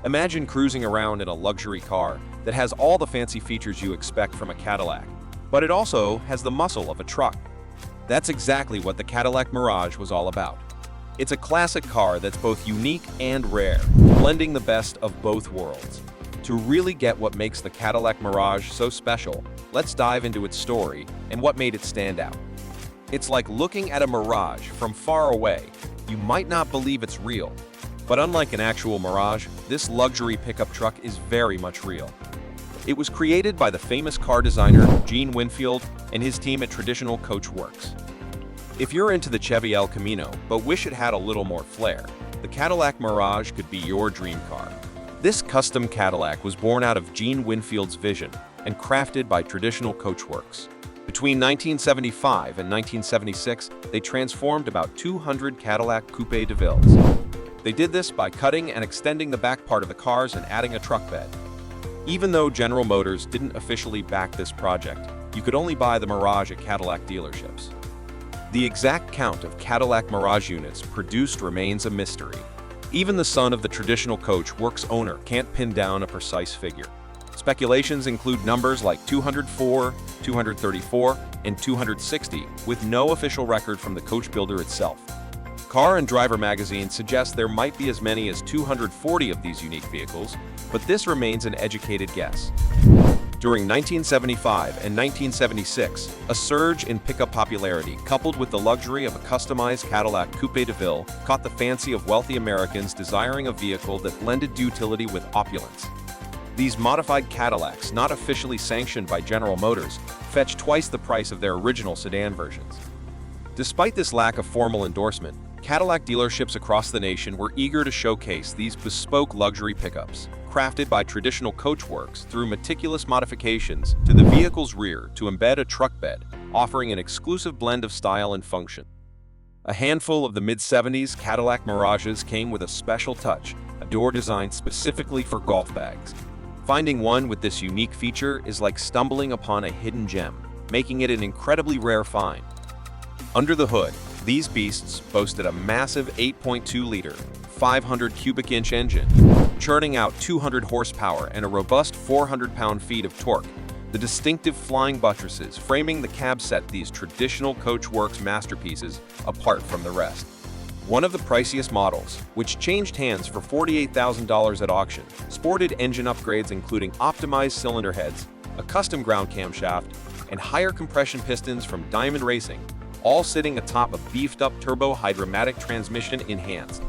Imagine cruising around in a luxury car that has all the fancy features you expect from a Cadillac, but it also has the muscle of a truck. That's exactly what the Cadillac Mirage was all about. It's a classic car that's both unique and rare, blending the best of both worlds. To really get what makes the Cadillac Mirage so special, let's dive into its story and what made it stand out. It's like looking at a mirage from far away. You might not believe it's real. But unlike an actual Mirage, this luxury pickup truck is very much real. It was created by the famous car designer Gene Winfield and his team at Traditional Coach Works. If you're into the Chevy El Camino but wish it had a little more flair, the Cadillac Mirage could be your dream car. This custom Cadillac was born out of Gene Winfield's vision and crafted by Traditional Coach Works. Between 1975 and 1976, they transformed about 200 Cadillac Coupe de Villes. They did this by cutting and extending the back part of the cars and adding a truck bed. Even though General Motors didn't officially back this project, you could only buy the Mirage at Cadillac dealerships. The exact count of Cadillac Mirage units produced remains a mystery. Even the son of the Traditional Coach Works owner can't pin down a precise figure. Speculations include numbers like 204, 234, and 260, with no official record from the coach builder itself. Car and Driver magazine suggests there might be as many as 240 of these unique vehicles, but this remains an educated guess. During 1975 and 1976, a surge in pickup popularity, coupled with the luxury of a customized Cadillac Coupe de Ville, caught the fancy of wealthy Americans desiring a vehicle that blended utility with opulence. These modified Cadillacs, not officially sanctioned by General Motors, fetched twice the price of their original sedan versions. Despite this lack of formal endorsement, Cadillac dealerships across the nation were eager to showcase these bespoke luxury pickups, crafted by Traditional Coach Works through meticulous modifications to the vehicle's rear to embed a truck bed, offering an exclusive blend of style and function. A handful of the mid-70s Cadillac Mirages came with a special touch, a door designed specifically for golf bags. Finding one with this unique feature is like stumbling upon a hidden gem, making it an incredibly rare find. Under the hood, these beasts boasted a massive 8.2-liter, 500 cubic inch engine, churning out 200 horsepower and a robust 400 pound-feet of torque. The distinctive flying buttresses framing the cab set these Traditional Coach Works masterpieces apart from the rest. One of the priciest models, which changed hands for $48,000 at auction, sported engine upgrades including optimized cylinder heads, a custom ground camshaft, and higher compression pistons from Diamond Racing, all sitting atop a beefed-up turbo-hydromatic transmission enhanced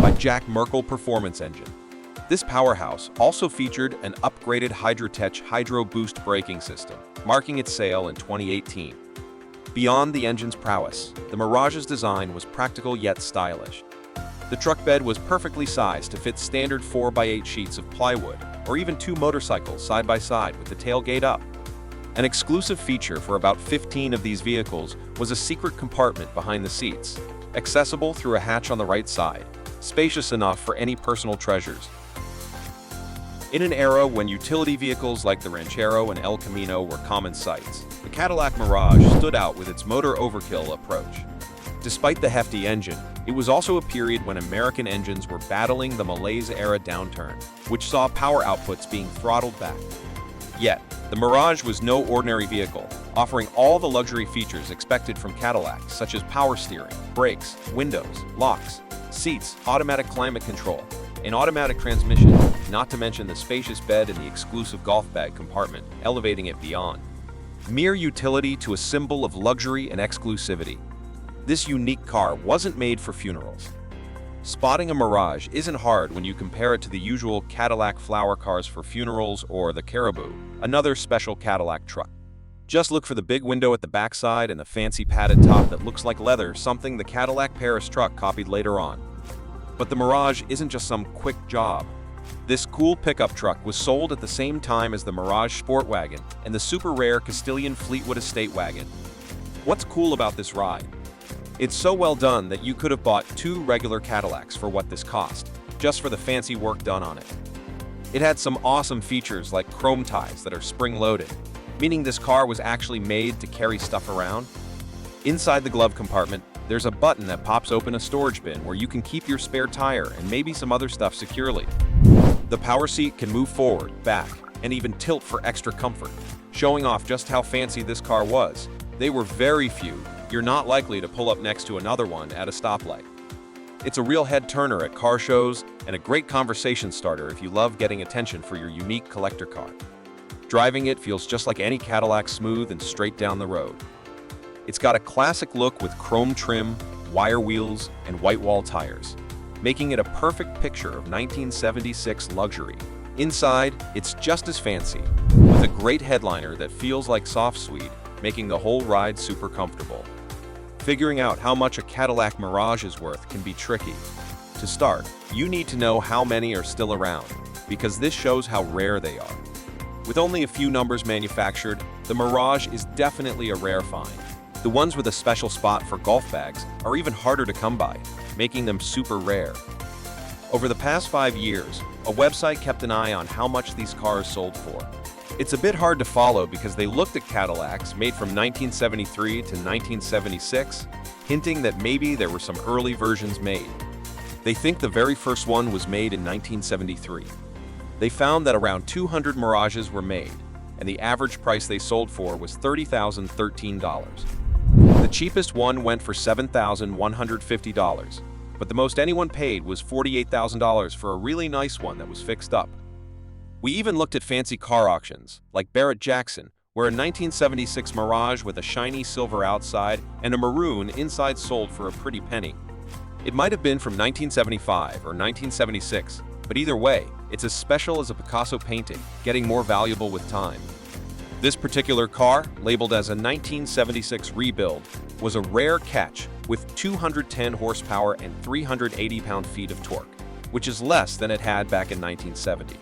by Jack Merkel performance engine. This powerhouse also featured an upgraded Hydrotech Hydro Boost braking system, marking its sale in 2018. Beyond the engine's prowess, the Mirage's design was practical yet stylish. The truck bed was perfectly sized to fit standard 4x8 sheets of plywood, or even two motorcycles side by side with the tailgate up. An exclusive feature for about 15 of these vehicles was a secret compartment behind the seats, accessible through a hatch on the right side, spacious enough for any personal treasures. In an era when utility vehicles like the Ranchero and El Camino were common sights, the Cadillac Mirage stood out with its motor overkill approach. Despite the hefty engine, it was also a period when American engines were battling the Malaise-era downturn, which saw power outputs being throttled back. Yet, the Mirage was no ordinary vehicle, offering all the luxury features expected from Cadillac, such as power steering, brakes, windows, locks, seats, automatic climate control, an automatic transmission, not to mention the spacious bed and the exclusive golf bag compartment, elevating it beyond mere utility to a symbol of luxury and exclusivity. This unique car wasn't made for funerals. Spotting a Mirage isn't hard when you compare it to the usual Cadillac flower cars for funerals or the Caribou, another special Cadillac truck. Just look for the big window at the backside and the fancy padded top that looks like leather, something the Cadillac Paris truck copied later on. But the Mirage isn't just some quick job. This cool pickup truck was sold at the same time as the Mirage Sport Wagon and the super rare Castilian Fleetwood Estate Wagon. What's cool about this ride? It's so well done that you could have bought two regular Cadillacs for what this cost, just for the fancy work done on it. It had some awesome features like chrome ties that are spring-loaded, meaning this car was actually made to carry stuff around. Inside the glove compartment, there's a button that pops open a storage bin where you can keep your spare tire and maybe some other stuff securely. The power seat can move forward, back, and even tilt for extra comfort, showing off just how fancy this car was. They were very few. You're not likely to pull up next to another one at a stoplight. It's a real head-turner at car shows and a great conversation starter if you love getting attention for your unique collector car. Driving it feels just like any Cadillac, smooth and straight down the road. It's got a classic look with chrome trim, wire wheels, and white wall tires, making it a perfect picture of 1976 luxury. Inside, it's just as fancy, with a great headliner that feels like soft suede, making the whole ride super comfortable. Figuring out how much a Cadillac Mirage is worth can be tricky. To start, you need to know how many are still around, because this shows how rare they are. With only a few numbers manufactured, the Mirage is definitely a rare find. The ones with a special spot for golf bags are even harder to come by, making them super rare. Over the past 5 years, a website kept an eye on how much these cars sold for. It's a bit hard to follow because they looked at Cadillacs made from 1973 to 1976, hinting that maybe there were some early versions made. They think the very first one was made in 1973. They found that around 200 Mirages were made, and the average price they sold for was $30,013. The cheapest one went for $7,150, but the most anyone paid was $48,000 for a really nice one that was fixed up. We even looked at fancy car auctions, like Barrett-Jackson, where a 1976 Mirage with a shiny silver outside and a maroon inside sold for a pretty penny. It might have been from 1975 or 1976, but either way, it's as special as a Picasso painting, getting more valuable with time. This particular car, labeled as a 1976 rebuild, was a rare catch with 210 horsepower and 380 pound-feet of torque, which is less than it had back in 1970.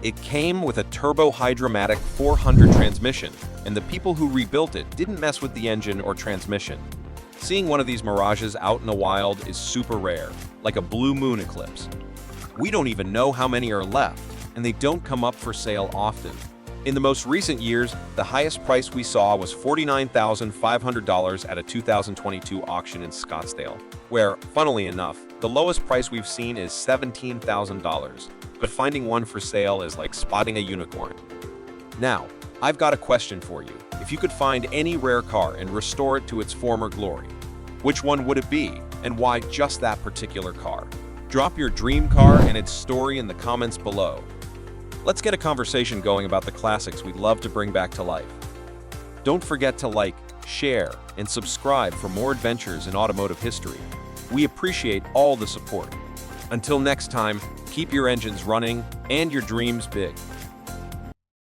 It came with a turbo-hydromatic 400 transmission, and the people who rebuilt it didn't mess with the engine or transmission. Seeing one of these Mirages out in the wild is super rare, like a blue moon eclipse. We don't even know how many are left, and they don't come up for sale often. In the most recent years, the highest price we saw was $49,500 at a 2022 auction in Scottsdale, where, funnily enough, the lowest price we've seen is $17,000, but finding one for sale is like spotting a unicorn. Now, I've got a question for you. If you could find any rare car and restore it to its former glory, which one would it be, and why just that particular car? Drop your dream car and its story in the comments below. Let's get a conversation going about the classics we'd love to bring back to life. Don't forget to like, share, and subscribe for more adventures in automotive history. We appreciate all the support. Until next time, keep your engines running and your dreams big.